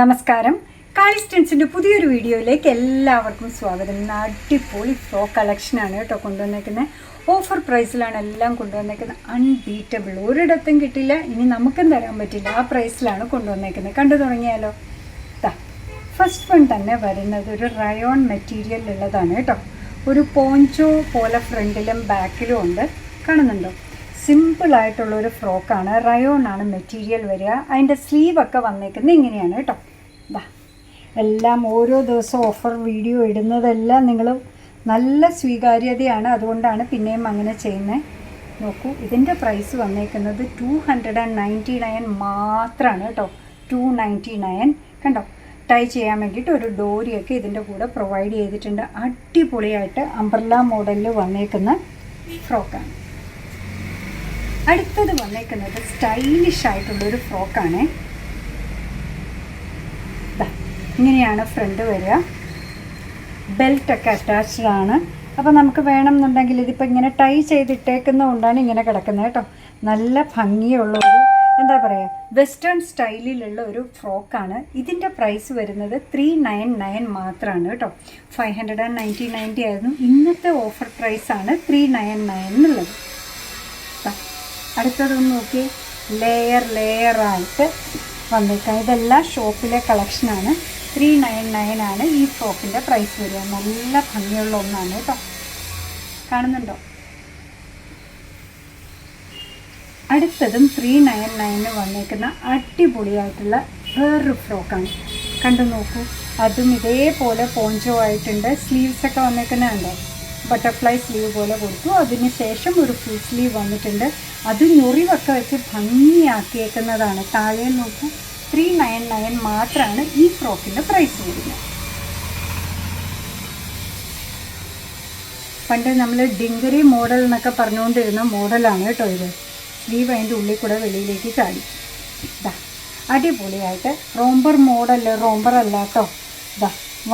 നമസ്കാരം. കാളിസ്റ്റൻസിൻ്റെ പുതിയൊരു വീഡിയോയിലേക്ക് എല്ലാവർക്കും സ്വാഗതം. അടിപൊളി ഫ്രോക്ക് കളക്ഷനാണ് കേട്ടോ കൊണ്ടുവന്നേക്കുന്നത്. ഓഫർ പ്രൈസിലാണ് എല്ലാം കൊണ്ടുവന്നേക്കുന്നത്. അൺബീറ്റബിൾ, ഒരിടത്തും കിട്ടില്ല, ഇനി നമുക്കും തരാൻ പറ്റില്ല, ആ പ്രൈസിലാണ് കൊണ്ടുവന്നേക്കുന്നത്. കണ്ടു തുടങ്ങിയാലോ. ഫസ്റ്റ് വൺ തന്നെ വരുന്നത് ഒരു റയോൺ മെറ്റീരിയലിലുള്ളതാണ് കേട്ടോ. ഒരു പോഞ്ചോ പോലെ ഫ്രണ്ടിലും ബാക്കിലും ഉണ്ട്, കാണുന്നുണ്ടോ? സിമ്പിളായിട്ടുള്ളൊരു ഫ്രോക്കാണ്. റയോൺ ആണ് മെറ്റീരിയൽ വരിക. അതിൻ്റെ സ്ലീവൊക്കെ വന്നേക്കുന്നത് ഇങ്ങനെയാണ് കേട്ടോ. എല്ലാം ഓരോ ദിവസവും ഓഫർ വീഡിയോ ഇടുന്നതെല്ലാം നിങ്ങൾ നല്ല സ്വീകാര്യതയാണ്, അതുകൊണ്ടാണ് പിന്നെയും അങ്ങനെ ചെയ്യുന്നത്. നോക്കൂ, ഇതിൻ്റെ പ്രൈസ് വന്നേക്കുന്നത് 299 മാത്രമാണ് കേട്ടോ. 299 കണ്ടോ. ടൈ ചെയ്യാൻ വേണ്ടിയിട്ട് ഒരു ഡോരിയൊക്കെ ഇതിൻ്റെ കൂടെ പ്രൊവൈഡ് ചെയ്തിട്ടുണ്ട്. അടിപൊളിയായിട്ട് അംബ്രല്ല മോഡലിൽ വന്നേക്കുന്ന ഫ്രോക്കാണ്. അടുത്തത് വന്നേക്കുന്നത് സ്റ്റൈലിഷ് ആയിട്ടുള്ളൊരു ഫ്രോക്കാണ്. ഇങ്ങനെയാണ് ഫ്രണ്ട് വരിക. ബെൽറ്റൊക്കെ അറ്റാച്ച്ഡ് ആണ്. അപ്പോൾ നമുക്ക് വേണമെന്നുണ്ടെങ്കിൽ ഇതിപ്പോൾ ഇങ്ങനെ ടൈ ചെയ്തിട്ടേക്കുന്നതുകൊണ്ടാണ് ഇങ്ങനെ കിടക്കുന്നത് കേട്ടോ. നല്ല ഭംഗിയുള്ളൊരു എന്താ പറയുക, വെസ്റ്റേൺ സ്റ്റൈലിലുള്ള ഒരു ഫ്രോക്കാണ്. ഇതിൻ്റെ പ്രൈസ് വരുന്നത് 399 മാത്രമാണ് കേട്ടോ. 590 ആയിരുന്നു. ഇന്നത്തെ ഓഫർ പ്രൈസാണ് 399 എന്നുള്ളത്. അടുത്തതൊന്ന് നോക്കി, ലെയറായിട്ട് വന്നേക്കാം. ഇതെല്ലാം ഷോപ്പിലെ കളക്ഷനാണ്. 399 ആണ് ഈ ഫ്രോക്കിൻ്റെ പ്രൈസ് വരിക. നല്ല ഭംഗിയുള്ള ഒന്നാണ് കേട്ടോ, കാണുന്നുണ്ടോ? അടുത്തതും 399 വന്നേക്കുന്ന അടിപൊളിയായിട്ടുള്ള വേറൊരു ഫ്രോക്കാണ്. കണ്ടു നോക്കൂ. അതും ഇതേപോലെ പോഞ്ചോ ആയിട്ടുണ്ട്. സ്ലീവ്സൊക്കെ വന്നേക്കുന്നതുണ്ടോ? ബട്ടർഫ്ലൈ സ്ലീവ് പോലെ കൊടുത്തു. അതിന് ശേഷം ഒരു ഫുൾ സ്ലീവ് വന്നിട്ടുണ്ട്. അത് ഞൊറിവൊക്കെ വെച്ച് ഭംഗിയാക്കിയേക്കുന്നതാണ്. താഴെ നോക്കൂ. 399 മാത്രമാണ് ഈ ഫ്രോക്കിൻ്റെ പ്രൈസ് വരുന്നത്. പണ്ട് നമ്മൾ ഡിങ്കറി മോഡൽ എന്നൊക്കെ പറഞ്ഞുകൊണ്ടിരുന്ന മോഡലാണ് കേട്ടോ ഇത്. സ്ലീവ് അതിൻ്റെ ഉള്ളിൽ കൂടെ വെളിയിലേക്ക് ചാടി. അടിപൊളിയായിട്ട് റോംബർ മോഡൽ, റോംബർ അല്ല കേട്ടോ,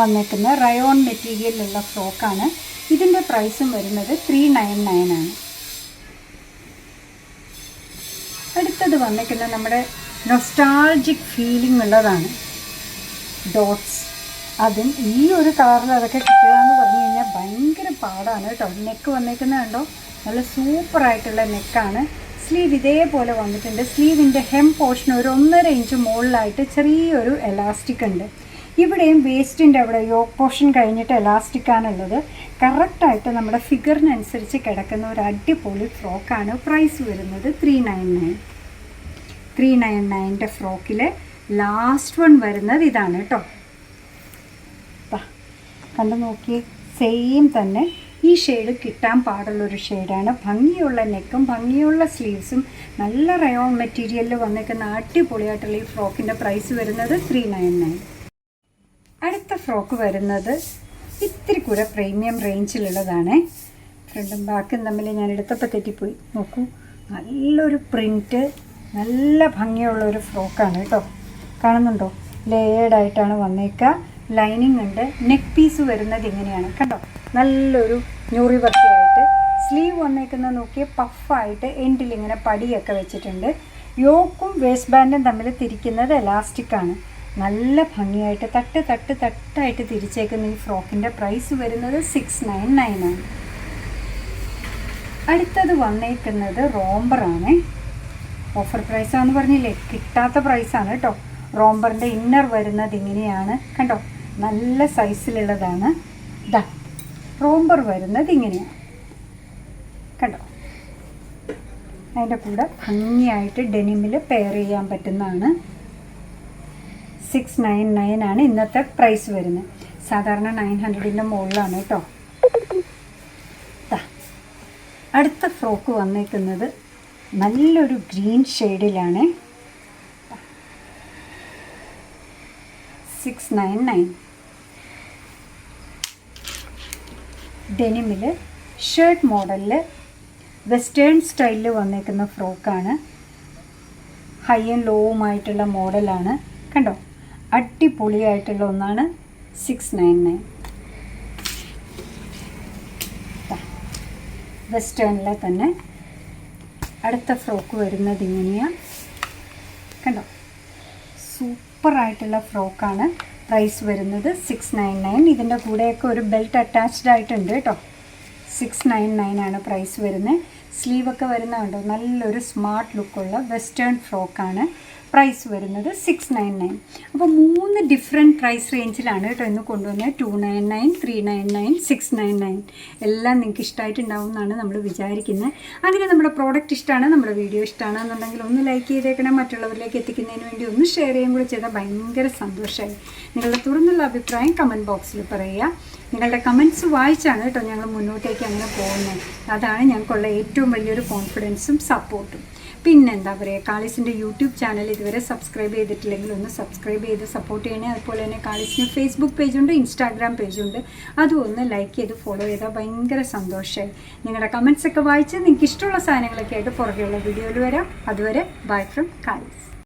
വന്നേക്കുന്ന റയോൺ മെറ്റീരിയലിലുള്ള ഫ്രോക്കാണ്. ഇതിൻ്റെ പ്രൈസും വരുന്നത് 399 ആണ്. അടുത്തത് വന്നിരിക്കുന്നത് നമ്മുടെ നൊസ്റ്റാൾജിക് ഫീലിംഗ് ഉള്ളതാണ്. ഡോട്ട്സ്. അതും ഈ ഒരു കളറിൽ അതൊക്കെ കിട്ടുക എന്ന് പറഞ്ഞു കഴിഞ്ഞാൽ ഭയങ്കര പാടാണ് കേട്ടോ. നെക്ക് വന്നേക്കുന്നത് കണ്ടോ, നല്ല സൂപ്പറായിട്ടുള്ള നെക്കാണ്. സ്ലീവ് ഇതേപോലെ വന്നിട്ടുണ്ട്. സ്ലീവിൻ്റെ ഹെം പോർഷൻ ഒരു 1.5 ഇഞ്ച് മുകളിലായിട്ട് ചെറിയൊരു എലാസ്റ്റിക് ഉണ്ട്. ഇവിടെയും വേസ്റ്റിൻ്റെ അവിടെ യോക്ക് പോർഷൻ കഴിഞ്ഞിട്ട് എലാസ്റ്റിക്കാണുള്ളത്. കറക്റ്റായിട്ട് നമ്മുടെ ഫിഗറിനനുസരിച്ച് കിടക്കുന്ന ഒരു അടിപൊളി ഫ്രോക്കാണ്. പ്രൈസ് വരുന്നത് 399. 399ൻ്റെ ഫ്രോക്കിൽ ലാസ്റ്റ് വൺ വരുന്നത് ഇതാണ് കേട്ടോ. കണ്ടു നോക്കിയേ, സെയിം തന്നെ ഈ ഷെയ്ഡ് കിട്ടാൻ പാടുള്ളൊരു ഷെയ്ഡാണ്. ഭംഗിയുള്ള നെക്കും ഭംഗിയുള്ള സ്ലീവ്സും നല്ല റയോൺ മെറ്റീരിയലിൽ വന്നേക്കുന്ന അടിപൊളിയായിട്ടുള്ള ഈ ഫ്രോക്കിൻ്റെ പ്രൈസ് വരുന്നത് 399. അടുത്ത ഫ്രോക്ക് വരുന്നത് ഇത്തിരി കൂടെ പ്രീമിയം റേഞ്ചിലുള്ളതാണ്. ഫ്രണ്ടും ബാക്കും തമ്മിൽ ഞാൻ എടുത്തപ്പോൾ തെറ്റിപ്പോയി. നോക്കൂ, നല്ലൊരു പ്രിൻറ്റ്, നല്ല ഭംഗിയുള്ളൊരു ഫ്രോക്കാണ് കേട്ടോ. കാണുന്നുണ്ടോ? ലേയേർഡായിട്ടാണ് വന്നേക്കുക. ലൈനിങ് ഉണ്ട്. നെക്ക് പീസ് വരുന്നത് ഇങ്ങനെയാണ് കണ്ടോ. നല്ലൊരു ഞൊറി വർക്കായിട്ട് സ്ലീവ് വന്നേക്കുന്നത് നോക്കിയ പഫായിട്ട് എൻഡിൽ ഇങ്ങനെ പടിയൊക്കെ വെച്ചിട്ടുണ്ട്. യോക്കും വേസ്റ്റ് ബാൻഡും തമ്മിൽ തിരിക്കുന്നത് എലാസ്റ്റിക്കാണ്. നല്ല ഭംഗിയായിട്ട് തട്ടായിട്ട് തിരിച്ചേക്കുന്ന ഈ ഫ്രോക്കിൻ്റെ പ്രൈസ് വരുന്നത് 699 ആണ്. അടുത്തത് വന്നേക്കുന്നത് റോംബറാണ്. ഓഫർ പ്രൈസാണെന്ന് പറഞ്ഞില്ലേ, കിട്ടാത്ത പ്രൈസാണ് കേട്ടോ. റോംബറിൻ്റെ ഇന്നർ വരുന്നത് ഇങ്ങനെയാണ് കണ്ടോ. നല്ല സൈസിലുള്ളതാണ്. റോംബർ വരുന്നത് ഇങ്ങനെയാണ് കണ്ടോ. അതിൻ്റെ കൂടെ ഭംഗിയായിട്ട് ഡെനിമിൽ പെയർ ചെയ്യാൻ പറ്റുന്നതാണ്. 699 ആണ് ഇന്നത്തെ പ്രൈസ് വരുന്നത്. സാധാരണ 900ൻ്റെ മുകളിലാണ് കേട്ടോ. അടുത്ത ഫ്രോക്ക് വന്നേക്കുന്നത് നല്ലൊരു ഗ്രീൻ ഷെയ്ഡിലാണ്. 699. ഡെനിമിൽ ഷർട്ട് മോഡലിൽ വെസ്റ്റേൺ സ്റ്റൈലിൽ വന്നേക്കുന്ന ഫ്രോക്കാണ്. ഹൈ ആൻഡ് ലോവുമായിട്ടുള്ള മോഡലാണ് കണ്ടോ. അടിപൊളിയായിട്ടുള്ള ഒന്നാണ്. 699. വെസ്റ്റേണിലെ തന്നെ അടുത്ത ഫ്രോക്ക് വരുന്നത് ഇങ്ങനെയാണ് കണ്ടോ. സൂപ്പർ സൂപ്പറായിട്ടുള്ള ഫ്രോക്കാണ്. പ്രൈസ് വരുന്നത് 699. ഇതിൻ്റെ കൂടെയൊക്കെ ഒരു ബെൽറ്റ് അറ്റാച്ച്ഡ് ആയിട്ടുണ്ട് കേട്ടോ. 699 ആണ് പ്രൈസ് വരുന്നത്. സ്ലീവൊക്കെ വരുന്നതുണ്ടോ, നല്ലൊരു സ്മാർട്ട് ലുക്കുള്ള വെസ്റ്റേൺ ഫ്രോക്കാണ്. പ്രൈസ് വരുന്നത് 699. അപ്പോൾ 3 ഡിഫറെൻറ്റ് പ്രൈസ് റേഞ്ചിലാണ് കേട്ടോ ഇന്ന് കൊണ്ടുവന്നത്. 299, 399, 699 എല്ലാം നിങ്ങൾക്ക് ഇഷ്ടമായിട്ടുണ്ടാവും എന്നാണ് നമ്മൾ വിചാരിക്കുന്നത്. അങ്ങനെ നമ്മുടെ പ്രോഡക്റ്റ് ഇഷ്ടമാണ്, നമ്മുടെ വീഡിയോ ഇഷ്ടമാണെന്നുണ്ടെങ്കിൽ ഒന്ന് ലൈക്ക് ചെയ്തേക്കണം. മറ്റുള്ളവരിലേക്ക് എത്തിക്കുന്നതിന് വേണ്ടി ഒന്ന് ഷെയർ ചെയ്യുകയും കൂടി ചെയ്താൽ ഭയങ്കര സന്തോഷമായി. നിങ്ങളുടെ തുറന്നുള്ള അഭിപ്രായം കമൻറ്റ് ബോക്സിൽ പറയുക. നിങ്ങളുടെ കമൻറ്റ്സ് വായിച്ചാണ് കേട്ടോ ഞങ്ങൾ മുന്നോട്ടേക്ക് അങ്ങനെ പോകുന്നത്. അതാണ് ഞങ്ങൾക്കുള്ള ഏറ്റവും വലിയൊരു കോൺഫിഡൻസും സപ്പോർട്ടും. പിന്നെന്താ പറയുക, കാളിസിൻ്റെ യൂട്യൂബ് ചാനൽ ഇതുവരെ സബ്സ്ക്രൈബ് ചെയ്തിട്ടില്ലെങ്കിൽ ഒന്ന് സബ്സ്ക്രൈബ് ചെയ്ത് സപ്പോർട്ട് ചെയ്യണേ. അതുപോലെ തന്നെ കാളിസിന് ഫേസ്ബുക്ക് പേജുണ്ട്, ഇൻസ്റ്റാഗ്രാം പേജുണ്ട്. അതും ഒന്ന് ലൈക്ക് ചെയ്ത് ഫോളോ ചെയ്താൽ ഭയങ്കര സന്തോഷമായി. നിങ്ങളുടെ കമൻറ്റ്സൊക്കെ വായിച്ച് നിങ്ങൾക്ക് ഇഷ്ടമുള്ള സാധനങ്ങളൊക്കെ ആയിട്ട് പുറകെയുള്ള വീഡിയോയിൽ വരാം. അതുവരെ ബൈ ഫ്രം കാളിസ്.